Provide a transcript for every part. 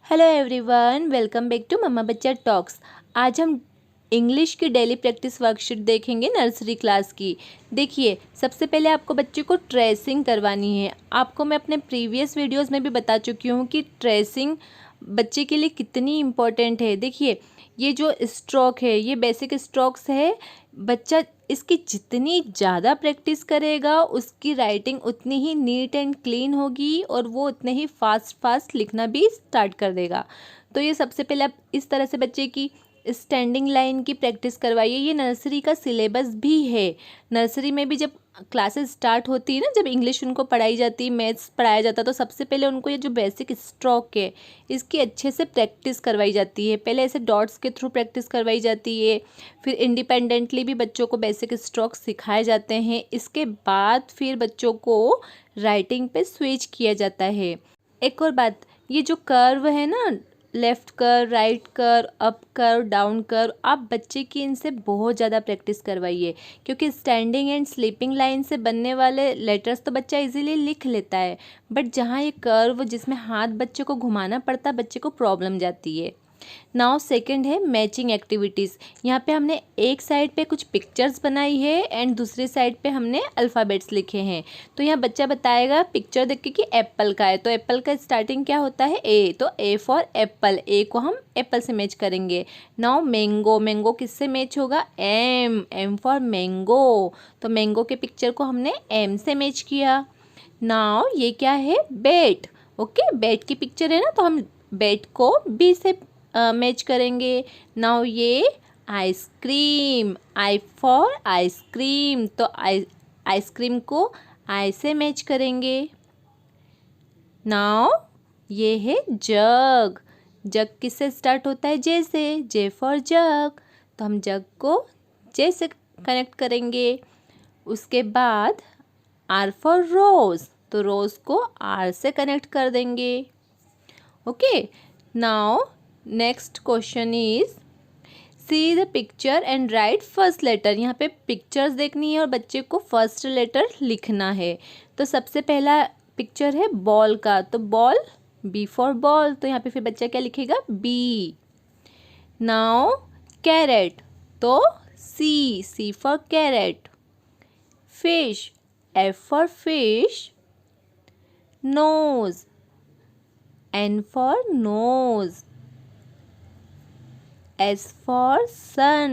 Hello everyone, welcome back to mamma Bachcha talks. आज हम English की डेली प्रैक्टिस वर्कशीट देखेंगे नर्सरी क्लास की। देखिए, सबसे पहले आपको बच्चे को ट्रेसिंग करवानी है। आपको मैं अपने प्रीवियस वीडियोस में भी बता चुकी हूँ कि ट्रेसिंग बच्चे के लिए कितनी इम्पोर्टेंट है। देखिए, ये जो स्ट्रोक है, ये बेसिक स्ट्रोक्स है। बच्चा इसकी जितनी ज़्यादा प्रैक्टिस करेगा उसकी राइटिंग उतनी ही नीट एंड क्लीन होगी और वो उतने ही फास्ट लिखना भी स्टार्ट कर देगा। तो ये सबसे पहले आप इस तरह से बच्चे की स्टैंडिंग लाइन की प्रैक्टिस करवाइए। ये नर्सरी का सिलेबस भी है। नर्सरी में भी जब क्लासेस स्टार्ट होती है ना, जब इंग्लिश उनको पढ़ाई जाती है, मैथ्स पढ़ाया जाता है, तो सबसे पहले उनको ये जो बेसिक स्ट्रोक है इसकी अच्छे से प्रैक्टिस करवाई जाती है। पहले ऐसे डॉट्स के थ्रू प्रैक्टिस करवाई जाती है, फिर इंडिपेंडेंटली भी बच्चों को बेसिक स्ट्रोक सिखाए जाते हैं। इसके बाद फिर बच्चों को राइटिंग पे स्विच किया जाता है। एक और बात, ये जो कर्व है ना, लेफ़्ट कर, राइट कर, अप कर, डाउन कर, आप बच्चे की इनसे बहुत ज़्यादा प्रैक्टिस करवाइए, क्योंकि स्टैंडिंग एंड स्लीपिंग लाइन से बनने वाले लेटर्स तो बच्चा इजीली लिख लेता है, बट जहाँ ये कर्व जिसमें हाथ बच्चे को घुमाना पड़ता है, बच्चे को प्रॉब्लम जाती है। नाउ सेकंड है मैचिंग एक्टिविटीज़। यहाँ पे हमने एक साइड पे कुछ पिक्चर्स बनाई है एंड दूसरी साइड पे हमने अल्फ़ाबेट्स लिखे हैं। तो यहाँ बच्चा बताएगा पिक्चर देख के कि एप्पल का है, तो एप्पल का स्टार्टिंग क्या होता है, ए, तो ए फॉर एप्पल, ए को हम एप्पल से मैच करेंगे। नाउ मैंगो, मैंगो किससे मैच होगा, एम, एम फॉर मैंगो, तो मैंगो के पिक्चर को हमने एम से मैच किया। नाउ ये क्या है, बैट, ओके, बैट की पिक्चर है ना, तो हम बैट को बी से मैच करेंगे। नाउ ये आइसक्रीम, आई फॉर आइसक्रीम, तो आइसक्रीम को आई से मैच करेंगे। नाउ ये है जग, जग किससे स्टार्ट होता है, जे से, जे फॉर जग, तो हम जग को जे से कनेक्ट करेंगे। उसके बाद आर फॉर रोज़, तो रोज़ को आर से कनेक्ट कर देंगे। Okay, now next question is see the picture and write first letter. यहाँ पे पिक्चर्स देखनी है और बच्चे को फर्स्ट लेटर लिखना है। तो सबसे पहला पिक्चर है बॉल का, तो बॉल, बी फॉर बॉल, तो यहाँ पे फिर बच्चा क्या लिखेगा, बी। नाउ कैरेट, तो C, C for carrot. Fish, F for fish. Nose, N for nose. S for sun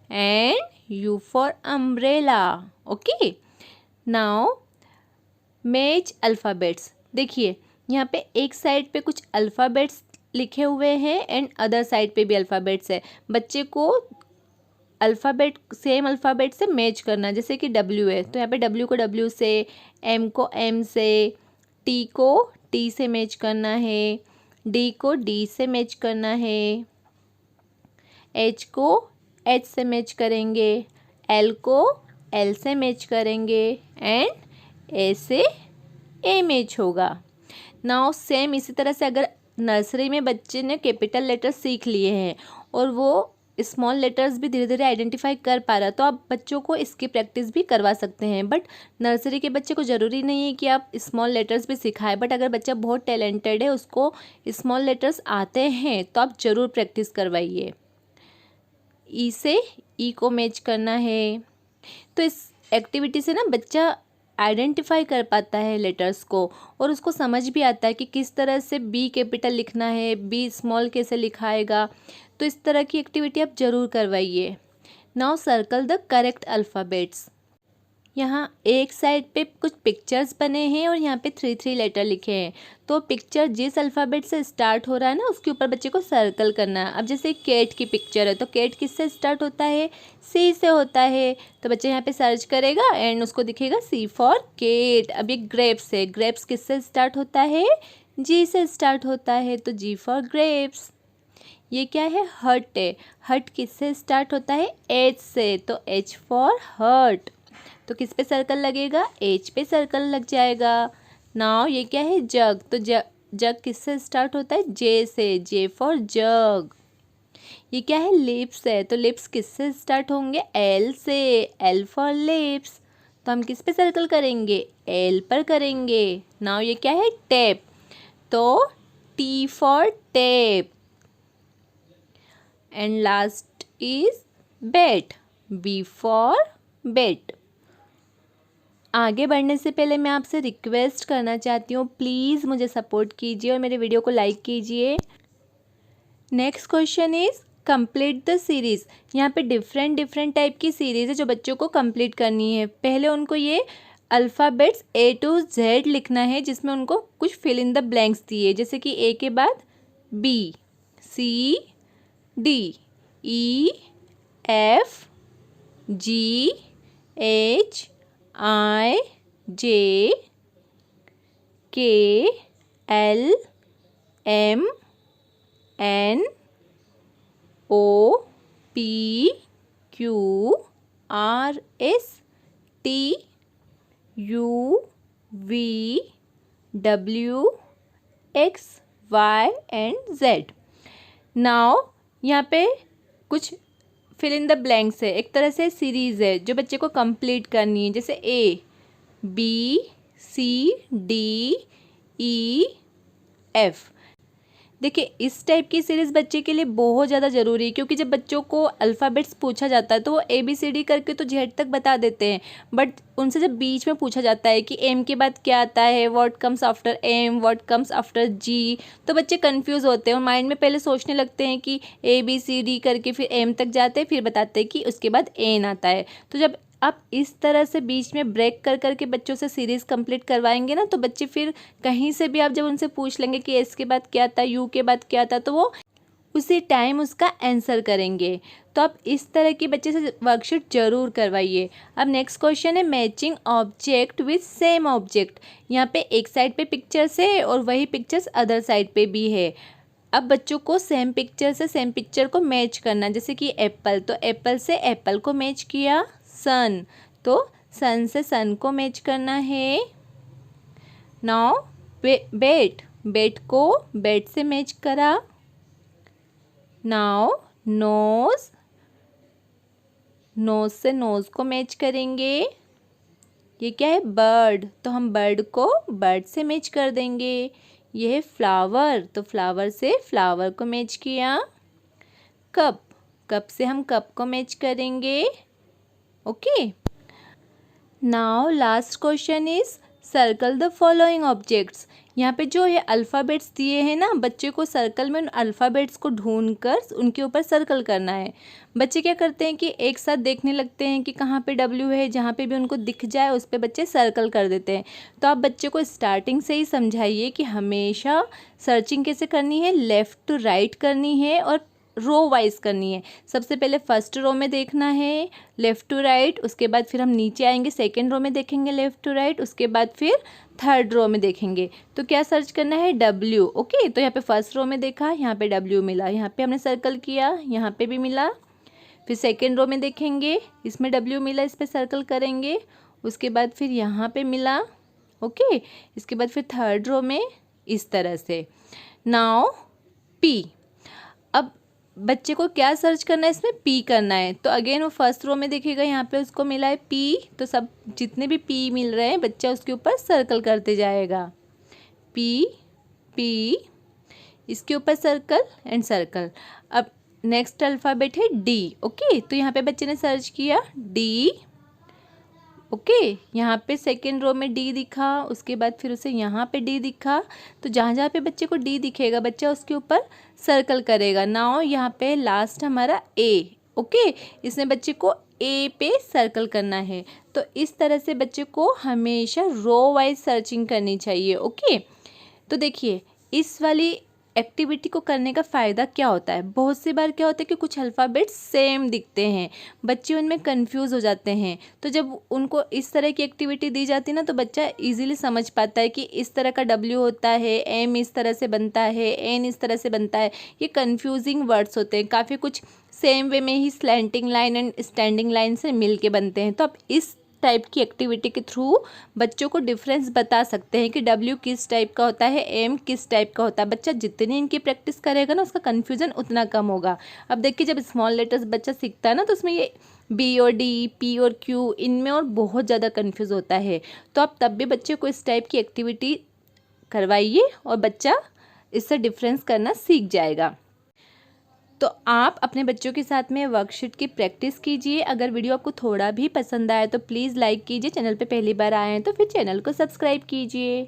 and U for umbrella. Okay. Now match alphabets. देखिए, यहाँ पे एक साइड पे कुछ अल्फ़ाबेट्स लिखे हुए हैं एंड अदर साइड पे भी अल्फ़ाबेट्स है। बच्चे को अल्फ़ाबेट, सेम अल्फ़ाबेट से मैच करना। जैसे कि W है, तो यहाँ पे W को W से, M को M से, T को T से मैच करना है, D को D से मैच करना है, H को H से मैच करेंगे, L को L से मैच करेंगे एंड A से A मैच होगा। नाउ सेम इसी तरह से अगर नर्सरी में बच्चे ने कैपिटल लेटर्स सीख लिए हैं और वो स्मॉल लेटर्स भी धीरे धीरे आइडेंटिफाई कर पा रहा है, तो आप बच्चों को इसकी प्रैक्टिस भी करवा सकते हैं। बट नर्सरी के बच्चे को ज़रूरी नहीं है कि आप स्मॉल लेटर्स भी सिखाएं, बट अगर बच्चा बहुत टैलेंटेड है, उसको स्मॉल लेटर्स आते हैं, तो आप ज़रूर प्रैक्टिस करवाइए। ई से ई को मैच करना है। तो इस एक्टिविटी से ना बच्चा आइडेंटिफाई कर पाता है लेटर्स को और उसको समझ भी आता है कि किस तरह से बी कैपिटल लिखना है, बी स्मॉल कैसे लिखाएगा। तो इस तरह की एक्टिविटी आप ज़रूर करवाइए। Now circle the correct alphabets. यहाँ एक साइड पे कुछ पिक्चर्स बने हैं और यहाँ पे 3 लेटर लिखे हैं। तो पिक्चर जिस अल्फ़ाबेट से स्टार्ट हो रहा है ना, उसके ऊपर बच्चे को सर्कल करना है। अब जैसे कैट की पिक्चर है, तो कैट किससे स्टार्ट होता है, सी से होता है, तो बच्चे यहाँ पे सर्च करेगा एंड उसको दिखेगा सी फॉर केट। अब ये ग्रेप्स है, ग्रेप्स किससे स्टार्ट होता है, जी से स्टार्ट होता है, तो जी फॉर ग्रेप्स। ये क्या है, हर्ट है, हर्ट किससे स्टार्ट होता है, एच से, तो एच फॉर हर्ट। तो किस पे सर्कल लगेगा, एच पे सर्कल लग जाएगा। नाउ ये क्या है, जग, तो जग किससे स्टार्ट होता है, जे से, जे फॉर जग। ये क्या है, लिप्स है, तो लिप्स किससे स्टार्ट होंगे, एल से, एल फॉर लिप्स। तो हम किस पे सर्कल करेंगे, एल पर करेंगे। नाउ ये क्या है, टैप, तो T for tape. And last is bat. B for bat. आगे बढ़ने से पहले मैं आपसे रिक्वेस्ट करना चाहती हूँ, प्लीज़ मुझे सपोर्ट कीजिए और मेरे वीडियो को लाइक कीजिए। Next question is complete the series. यहाँ पे डिफरेंट टाइप की सीरीज़ है जो बच्चों को कंप्लीट करनी है। पहले उनको ये अल्फ़ाबेट्स A to Z लिखना है, जिसमें उनको कुछ फिल इन द ब्लैंक्स दिए, जैसे कि A के बाद B, C, D, E, F, G, H, I, J, K, L, M, N, O, P, Q, R, S, T, U, V, W, X, Y and Z। Now यहाँ पे कुछ fill in the blanks है, एक तरह से series है जो बच्चे को कंप्लीट करनी है, जैसे A, B, C, D, E, F। देखिए इस टाइप की सीरीज़ बच्चे के लिए बहुत ज़्यादा ज़रूरी है, क्योंकि जब बच्चों को अल्फ़ाबेट्स पूछा जाता है तो वो ABCD करके तो Z तक बता देते हैं, बट उनसे जब बीच में पूछा जाता है कि M के बाद क्या आता है, what comes after M, what comes after G, तो बच्चे कंफ्यूज होते हैं और माइंड में पहले सोचने लगते हैं कि ABCD करके फिर M तक जाते हैं, फिर बताते हैं कि उसके बाद N आता है। तो जब आप इस तरह से बीच में ब्रेक कर करके बच्चों से सीरीज़ कंप्लीट करवाएंगे ना, तो बच्चे फिर कहीं से भी आप जब उनसे पूछ लेंगे कि एस के बाद क्या था, यू के बाद क्या था, तो वो उसी टाइम उसका आंसर करेंगे। तो आप इस तरह की बच्चे से वर्कशीट जरूर करवाइए। अब नेक्स्ट क्वेश्चन है matching object with same object. यहाँ पे एक साइड पे पिक्चर्स है और वही पिक्चर्स अदर साइड पे भी है। अब बच्चों को सेम पिक्चर से सेम पिक्चर को मैच करना, जैसे कि एप्पल, तो एप्पल से एप्पल को मैच किया। सन, तो सन से सन को मैच करना है। नाउ बेट, बेट को बेट से मैच करा। नाउ नोज, नोज से नोज को मैच करेंगे। ये क्या है, बर्ड, तो हम बर्ड को बर्ड से मैच कर देंगे। ये है फ्लावर, तो फ्लावर से फ्लावर को मैच किया। कप, कप से हम कप को मैच करेंगे। Okay, now last question is circle the following objects. यहाँ पे जो ये अल्फ़ाबेट्स दिए हैं ना, बच्चे को सर्कल में उन अल्फ़ाबेट्स को ढूंढकर उनके ऊपर सर्कल करना है। बच्चे क्या करते हैं कि एक साथ देखने लगते हैं कि कहाँ पे W है, जहाँ पे भी उनको दिख जाए उस पे बच्चे सर्कल कर देते हैं। तो आप बच्चे को स्टार्टिंग से ही समझाइए कि हमेशा सर्चिंग कैसे करनी है, लेफ़्ट टू राइट करनी है और रो वाइज करनी है। सबसे पहले फर्स्ट रो में देखना है लेफ़्ट टू राइट, उसके बाद फिर हम नीचे आएंगे सेकेंड रो में देखेंगे लेफ़्ट टू राइट, उसके बाद फिर थर्ड रो में देखेंगे। तो क्या सर्च करना है, W। ओके, तो यहाँ पे फर्स्ट रो में देखा, यहाँ पे W मिला, यहाँ पे हमने सर्कल किया, यहाँ पे भी मिला। फिर सेकेंड रो में देखेंगे, इसमें W मिला, इस पर सर्कल करेंगे, उसके बाद फिर यहाँ पे मिला। ओके, इसके बाद फिर थर्ड रो में इस तरह से। नाउ P, अब बच्चे को क्या सर्च करना है, इसमें P करना है। तो अगेन वो फर्स्ट रो में देखेगा, यहाँ पे उसको मिला है P, तो सब जितने भी P मिल रहे हैं बच्चा उसके ऊपर सर्कल करते जाएगा। P, P, इसके ऊपर सर्कल एंड सर्कल। अब नेक्स्ट अल्फ़ाबेट है D। ओके, तो यहाँ पे बच्चे ने सर्च किया D। ओके, यहाँ पे सेकेंड रो में D दिखा, उसके बाद फिर उसे यहाँ पे D दिखा। तो जहाँ जहाँ पे बच्चे को D दिखेगा बच्चा उसके ऊपर सर्कल करेगा। नाउ यहाँ पे लास्ट हमारा A। ओके, इसमें बच्चे को A पे सर्कल करना है। तो इस तरह से बच्चे को हमेशा रो वाइज सर्चिंग करनी चाहिए। ओके, तो देखिए इस वाली एक्टिविटी को करने का फ़ायदा क्या होता है, बहुत सी बार क्या होता है कि कुछ अल्फ़ाबेट्स सेम दिखते हैं, बच्चे उनमें कंफ्यूज हो जाते हैं। तो जब उनको इस तरह की एक्टिविटी दी जाती है ना, तो बच्चा इजीली समझ पाता है कि इस तरह का W होता है, M इस तरह से बनता है, N इस तरह से बनता है। ये कंफ्यूजिंग वर्ड्स होते हैं, काफ़ी कुछ सेम वे में ही slanting line and standing line से मिल के बनते हैं। तो आप इस टाइप की एक्टिविटी के थ्रू बच्चों को डिफरेंस बता सकते हैं कि W किस टाइप का होता है, M किस टाइप का होता है। बच्चा जितनी इनकी प्रैक्टिस करेगा ना, उसका कन्फ्यूजन उतना कम होगा। अब देखिए जब स्मॉल लेटर्स बच्चा सीखता है ना, तो उसमें ये B और D, P और Q, इनमें और बहुत ज़्यादा कन्फ्यूज़ होता है। तो आप तब भी बच्चे को इस टाइप की एक्टिविटी करवाइए और बच्चा इससे डिफरेंस करना सीख जाएगा। तो आप अपने बच्चों के साथ में वर्कशीट की प्रैक्टिस कीजिए। अगर वीडियो आपको थोड़ा भी पसंद आए तो प्लीज़ लाइक कीजिए। चैनल पे पहली बार आए हैं तो फिर चैनल को सब्सक्राइब कीजिए।